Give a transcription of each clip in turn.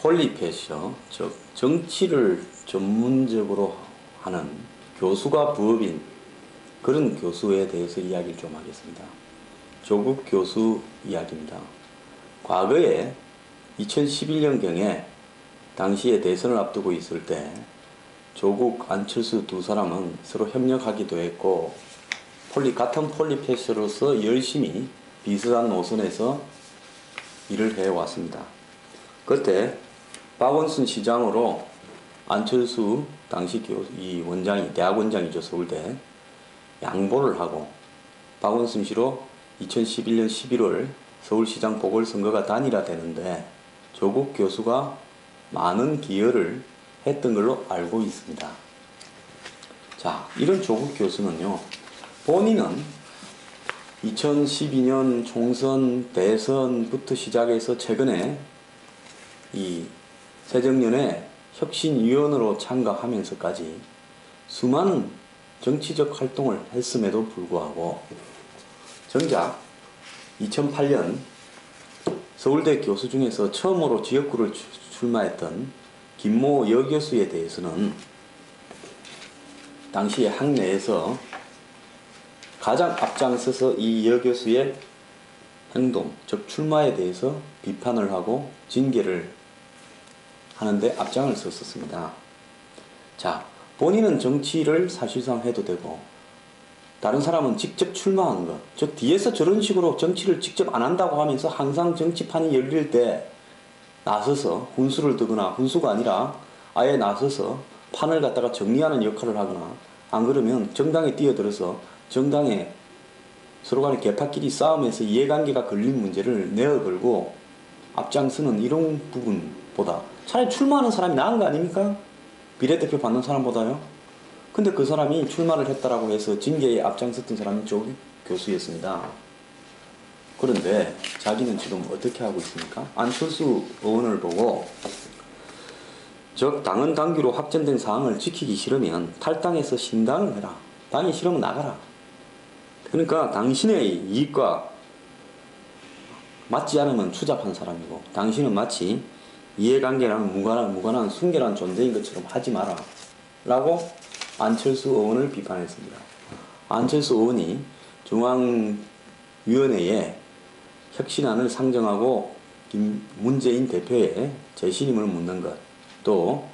폴리패셔, 즉 정치를 전문적으로 하는 교수가 부업인 그런 교수에 대해서 이야기를 좀 하겠습니다. 조국 교수 이야기입니다. 과거에 2011년경에 당시에 대선을 앞두고 있을 때 조국, 안철수 두 사람은 서로 협력하기도 했고 같은 폴리패셔로서 열심히 비슷한 노선에서 일을 해왔습니다. 그때 박원순 시장으로 안철수 당시 이 원장이 대학원장이죠. 서울대 양보를 하고 박원순 씨로 2011년 11월 서울시장 보궐선거가 단일화되는데 조국 교수가 많은 기여를 했던 걸로 알고 있습니다. 자, 이런 조국 교수는요, 본인은 2012년 총선 대선부터 시작해서 최근에 이 새정년에 혁신위원으로 참가하면서까지 수많은 정치적 활동을 했음에도 불구하고 정작 2008년 서울대 교수 중에서 처음으로 지역구를 출마했던 김모 여교수에 대해서는 당시에 학내에서 가장 앞장서서 이 여교수의 행동, 즉 출마에 대해서 비판을 하고 징계를 하는데 앞장을 섰었습니다. 자, 본인은 정치를 사실상 해도 되고 다른 사람은 직접 출마하는 것, 즉 뒤에서 저런 식으로 정치를 직접 안 한다고 하면서 항상 정치판이 열릴 때 나서서 훈수를 두거나, 훈수가 아니라 아예 나서서 판을 갖다가 정리하는 역할을 하거나, 안 그러면 정당에 뛰어들어서 정당에 서로 간의 개파끼리 싸우면서 이해관계가 걸린 문제를 내어걸고 앞장서는 이런 부분보다 차라리 출마하는 사람이 나은 거 아닙니까? 비례대표 받는 사람보다요. 근데 그 사람이 출마를 했다라고 해서 징계에 앞장섰던 사람이 조국 교수였습니다. 그런데 자기는 지금 어떻게 하고 있습니까? 안철수 의원을 보고 즉 당헌 당규로 확정된 사항을 지키기 싫으면 탈당해서 신당을 해라. 당이 싫으면 나가라. 그러니까 당신의 이익과 맞지 않으면 추잡한 사람이고 당신은 마치 이해관계랑 무관한 순결한 존재인 것처럼 하지 마라 라고 안철수 의원을 비판했습니다. 안철수 의원이 중앙위원회에 혁신안을 상정하고 문재인 대표의 재신임을 묻는 것, 또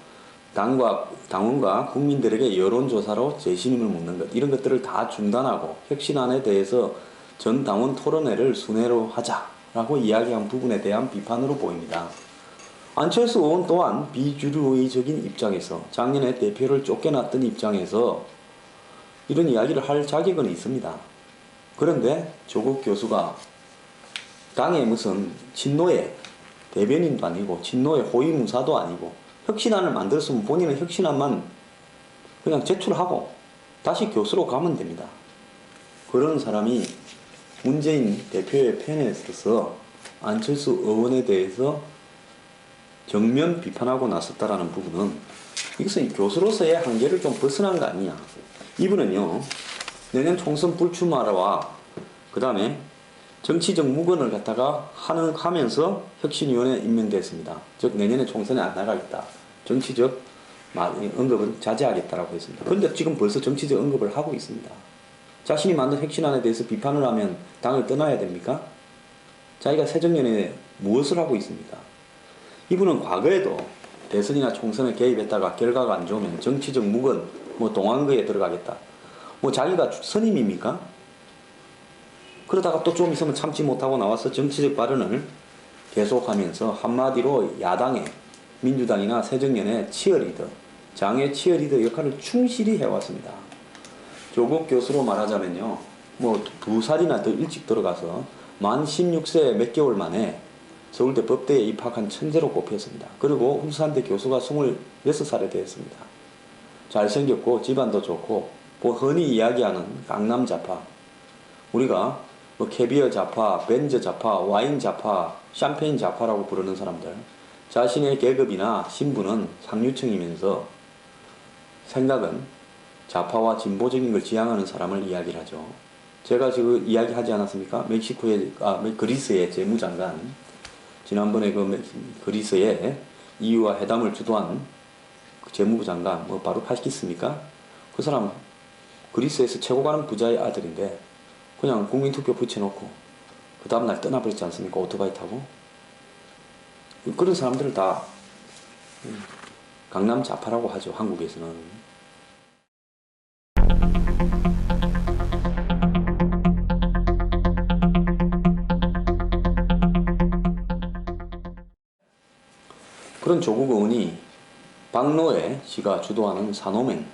당원과 국민들에게 여론조사로 재신임을 묻는 것, 이런 것들을 다 중단하고 혁신안에 대해서 전 당원 토론회를 순회로 하자라고 이야기한 부분에 대한 비판으로 보입니다. 안철수 의원 또한 비주류의적인 입장에서 작년에 대표를 쫓겨났던 입장에서 이런 이야기를 할 자격은 있습니다. 그런데 조국 교수가 당의 무슨 친노의 대변인도 아니고 친노의 호위무사도 아니고 혁신안을 만들었으면 본인은 혁신안만 그냥 제출하고 다시 교수로 가면 됩니다. 그런 사람이 문재인 대표의 편에 서서 안철수 의원에 대해서 정면 비판하고 나섰다라는 부분은 이것은 교수로서의 한계를 좀 벗어난 거 아니냐. 이분은요, 내년 총선 불출마와 그 다음에 정치적 무건을 갖다가 하면서 혁신위원회에 임명됐습니다. 즉 내년에 총선에 안 나가겠다. 정치적 언급은 자제하겠다라고 했습니다. 그런데 지금 벌써 정치적 언급을 하고 있습니다. 자신이 만든 혁신안에 대해서 비판을 하면 당을 떠나야 됩니까? 자기가 새정년에 무엇을 하고 있습니까? 이분은 과거에도 대선이나 총선에 개입했다가 결과가 안 좋으면 정치적 무건, 동안거에 들어가겠다. 자기가 선임입니까? 그러다가 또 좀 있으면 참지 못하고 나와서 정치적 발언을 계속하면서 한마디로 야당의 민주당이나 새정년의 치어리더, 장애 치어리더 역할을 충실히 해왔습니다. 조국 교수로 말하자면요, 2살이나 더 일찍 들어가서 만 16세 몇 개월 만에 서울대 법대에 입학한 천재로 꼽혔습니다. 그리고 울산대 교수가 26살에 되었습니다. 잘생겼고 집안도 좋고 흔히 이야기하는 강남 좌파, 우리가 캐비어 좌파, 벤저 좌파, 와인 좌파, 샴페인 좌파라고 부르는 사람들, 자신의 계급이나 신분은 상류층이면서 생각은 좌파와 진보적인 걸 지향하는 사람을 이야기를 하죠. 제가 지금 이야기하지 않았습니까? 그리스의 재무장관, 지난번에 그리스의 EU와 회담을 주도한 그 재무부 장관, 뭐 바로 파시겠습니까? 그 사람 그리스에서 최고 가는 부자의 아들인데 그냥 국민투표 붙여놓고 그 다음날 떠나버렸지 않습니까? 오토바이 타고. 그런 사람들을 다 강남 좌파라고 하죠, 한국에서는. 그런 조국 의원이 박노해 씨가 주도하는 사노맨,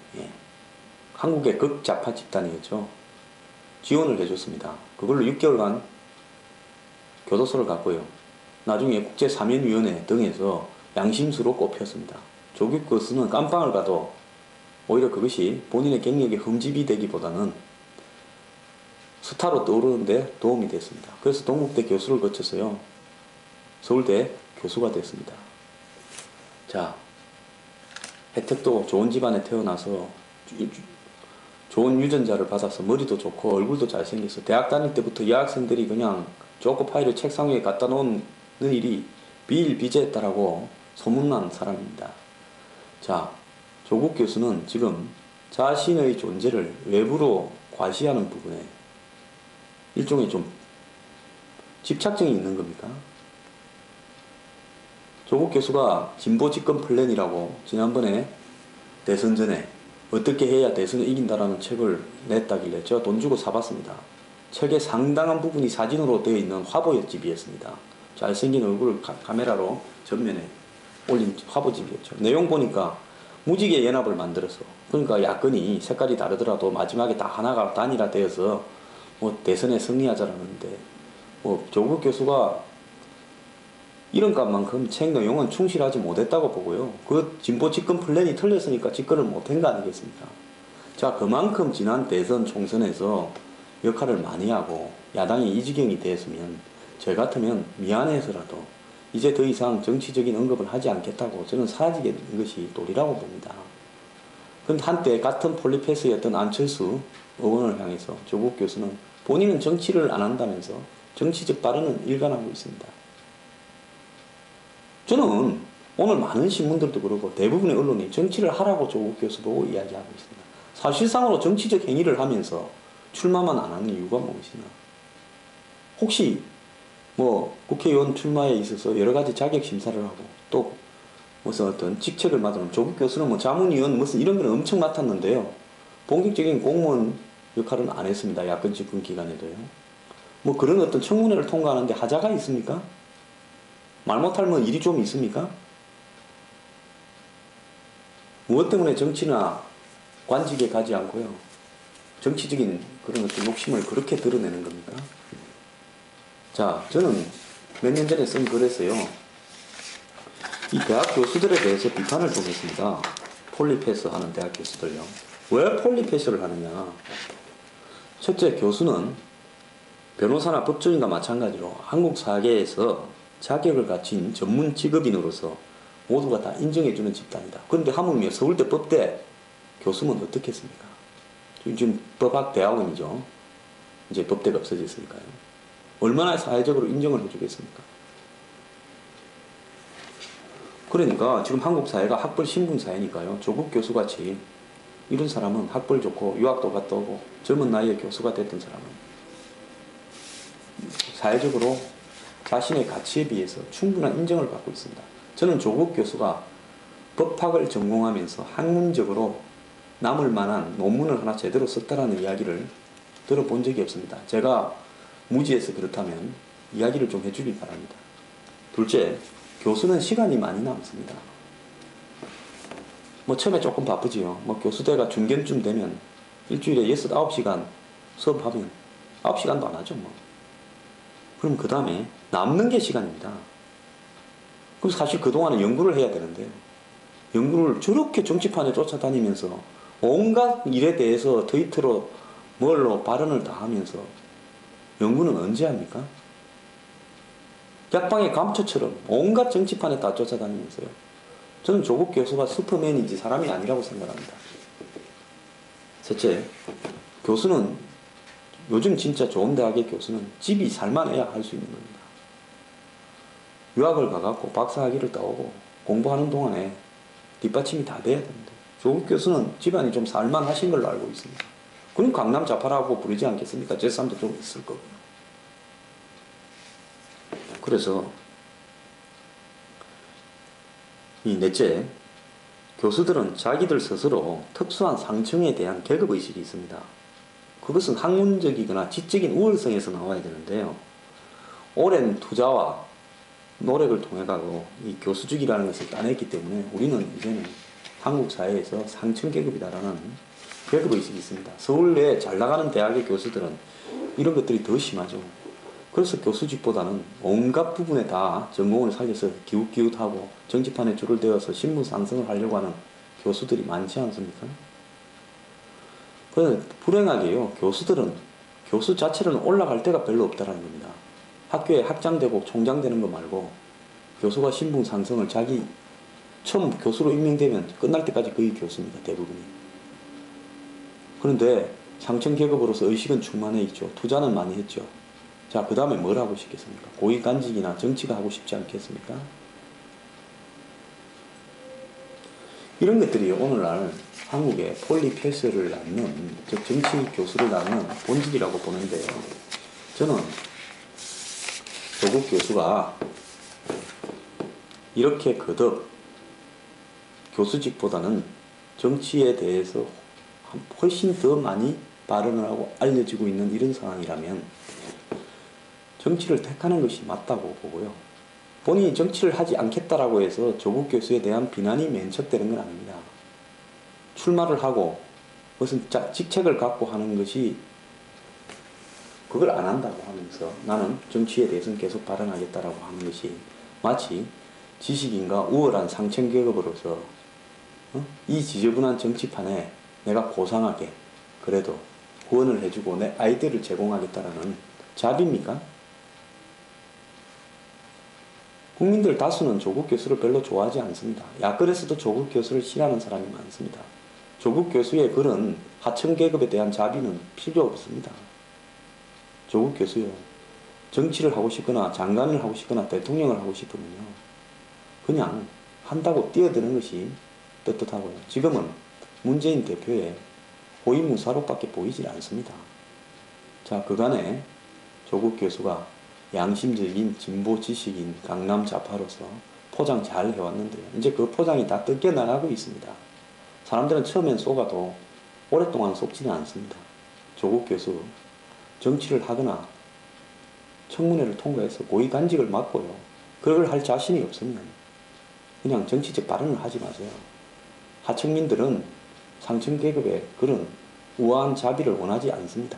한국의 극좌파 집단이었죠. 지원을 해줬습니다. 그걸로 6개월간 교도소를 갔고요. 나중에 국제사면위원회 등에서 양심수로 꼽혔습니다. 조국 교수는 깜빵을 가도 오히려 그것이 본인의 경력에 흠집이 되기보다는 스타로 떠오르는데 도움이 됐습니다. 그래서 동국대 교수를 거쳐서요, 서울대 교수가 됐습니다. 자, 혜택도 좋은 집안에 태어나서 좋은 유전자를 받아서 머리도 좋고 얼굴도 잘생겨서 대학 다닐 때부터 여학생들이 그냥 초코파이를 책상 위에 갖다 놓는 일이 비일비재했다라고 소문난 사람입니다. 자, 조국 교수는 지금 자신의 존재를 외부로 과시하는 부분에 일종의 좀 집착증이 있는 겁니까? 조국 교수가 진보 집권 플랜이라고 지난번에 대선 전에 어떻게 해야 대선을 이긴다라는 책을 냈다길래 제가 돈 주고 사봤습니다. 책의 상당한 부분이 사진으로 되어 있는 화보집이었습니다. 잘생긴 얼굴을 카메라로 전면에 올린 화보집이었죠. 내용 보니까 무지개 연합을 만들어서, 그러니까 야권이 색깔이 다르더라도 마지막에 다 하나가 단일화되어서 뭐 대선에 승리하자라는데, 뭐 조국 교수가 이런 것만큼 책 내용은 충실하지 못했다고 보고요. 그 진보 집권 플랜이 틀렸으니까 집권을 못한 거 아니겠습니까? 자, 그만큼 지난 대선 총선에서 역할을 많이 하고 야당이 이 지경이 되었으면 저 같으면 미안해서라도 이제 더 이상 정치적인 언급을 하지 않겠다고 저는 사라지게 된 것이 도리라고 봅니다. 그런데 한때 같은 폴리페스였던 안철수 의원을 향해서 조국 교수는 본인은 정치를 안 한다면서 정치적 발언은 일관하고 있습니다. 저는 오늘 많은 신문들도 그렇고 대부분의 언론이 정치를 하라고 조국 교수 보고 이야기하고 있습니다. 사실상으로 정치적 행위를 하면서 출마만 안 하는 이유가 무엇이냐. 혹시 뭐 국회의원 출마에 있어서 여러 가지 자격 심사를 하고 또 무슨 어떤 직책을 맡으면 조국 교수는 뭐 자문위원 무슨 이런 걸 엄청 맡았는데요. 본격적인 공무원 역할은 안 했습니다. 야권 집권 기간에도요. 뭐 그런 어떤 청문회를 통과하는데 하자가 있습니까? 말 못할 일이 좀 있습니까? 무엇 때문에 정치나 관직에 가지 않고요, 정치적인 그런 어떤 욕심을 그렇게 드러내는 겁니까? 자, 저는 몇 년 전에 쓴 글에서요, 이 대학 교수들에 대해서 비판을 좀 했습니다. 폴리패스 하는 대학 교수들요. 왜 폴리패스를 하느냐? 첫째, 교수는 변호사나 법조인과 마찬가지로 한국 사회에서 자격을 갖춘 전문 직업인으로서 모두가 다 인정해주는 집단이다. 그런데 하물며 서울대 법대 교수는 어떻겠습니까? 지금 법학 대학원이죠. 이제 법대가 없어졌으니까요. 얼마나 사회적으로 인정을 해주겠습니까? 그러니까 지금 한국 사회가 학벌 신분 사회니까요. 조국 교수같이 이런 사람은 학벌 좋고 유학도 갔다 오고 젊은 나이에 교수가 됐던 사람은 사회적으로 자신의 가치에 비해서 충분한 인정을 받고 있습니다. 저는 조국 교수가 법학을 전공하면서 학문적으로 남을 만한 논문을 하나 제대로 썼다라는 이야기를 들어본 적이 없습니다. 제가 무지해서 그렇다면 이야기를 좀 해주길 바랍니다. 둘째, 교수는 시간이 많이 남습니다. 뭐 처음에 조금 바쁘지요. 뭐 교수대가 중견쯤 되면 일주일에 6, 9시간 수업하면 9시간도 안 하죠. 뭐. 그럼 그 다음에 남는 게 시간입니다. 그럼 사실 그동안은 연구를 해야 되는데 연구를 저렇게 정치판에 쫓아다니면서 온갖 일에 대해서 트위터로 뭘로 발언을 다 하면서 연구는 언제 합니까? 약방의 감초처럼 온갖 정치판에 다 쫓아다니면서요. 저는 조국 교수가 슈퍼맨이지 사람이 아니라고 생각합니다. 셋째, 교수는 요즘 진짜 좋은 대학의 교수는 집이 살만해야 할 수 있는 겁니다. 유학을 가갖고 박사학위를 따오고 공부하는 동안에 뒷받침이 다 돼야 됩니다. 조국 교수는 집안이 좀 살만하신 걸로 알고 있습니다. 그럼 강남 좌파라고 부르지 않겠습니까? 제 사람도 좀 있을 거고요. 그래서 이 넷째, 교수들은 자기들 스스로 특수한 상층에 대한 계급의식이 있습니다. 그것은 학문적이거나 지적인 우월성에서 나와야 되는데요. 오랜 투자와 노력을 통해 가고 이 교수직이라는 것을 따냈기 때문에 우리는 이제는 한국 사회에서 상층 계급이다라는 계급의식이 있습니다. 서울에 잘 나가는 대학의 교수들은 이런 것들이 더 심하죠. 그래서 교수직보다는 온갖 부분에 다 전공을 살려서 기웃기웃하고 정치판에 줄을 대어서 신분 상승을 하려고 하는 교수들이 많지 않습니까? 그런데 불행하게요, 교수들은 교수 자체는 올라갈 데가 별로 없다는 겁니다. 학교에 학장되고 총장되는 거 말고 교수가 신분 상승을 자기 처음 교수로 임명되면 끝날 때까지 거의 교수입니다. 대부분이. 그런데 상층 계급으로서 의식은 충만해 있죠. 투자는 많이 했죠. 자, 그 다음에 뭘 하고 싶겠습니까? 고위간직이나 정치가 하고 싶지 않겠습니까? 이런 것들이 오늘날 한국의 폴리페스를 낳는, 즉 정치 교수를 낳는 본질이라고 보는데요. 저는 조국 교수가 이렇게 거듭 교수직보다는 정치에 대해서 훨씬 더 많이 발언을 하고 알려지고 있는 이런 상황이라면 정치를 택하는 것이 맞다고 보고요. 본인이 정치를 하지 않겠다라고 해서 조국 교수에 대한 비난이 면책되는 건 아닙니다. 출마를 하고 무슨 직책을 갖고 하는 것이 그걸 안 한다고 하면서 나는 정치에 대해서는 계속 발언하겠다라고 하는 것이 마치 지식인과 우월한 상층 계급으로서 이 지저분한 정치판에 내가 고상하게 그래도 후원을 해주고 내 아이디어를 제공하겠다라는 자비입니까? 국민들 다수는 조국 교수를 별로 좋아하지 않습니다. 야권에서도 조국 교수를 싫어하는 사람이 많습니다. 조국 교수의 그런 하층 계급에 대한 자비는 필요 없습니다. 조국 교수요, 정치를 하고 싶거나 장관을 하고 싶거나 대통령을 하고 싶으면요, 그냥 한다고 뛰어드는 것이 떳떳하고요. 지금은 문재인 대표의 호위무사록밖에 보이질 않습니다. 자, 그간에 조국 교수가 양심적인 진보 지식인 강남 좌파로서 포장 잘 해왔는데요. 이제 그 포장이 다 뜯겨나가고 있습니다. 사람들은 처음엔 속아도 오랫동안 속지는 않습니다. 조국 교수 정치를 하거나 청문회를 통과해서 고위간직을 맡고요, 그걸 할 자신이 없으면 그냥 정치적 발언을 하지 마세요. 하층민들은 상층 계급의 그런 우아한 자비를 원하지 않습니다.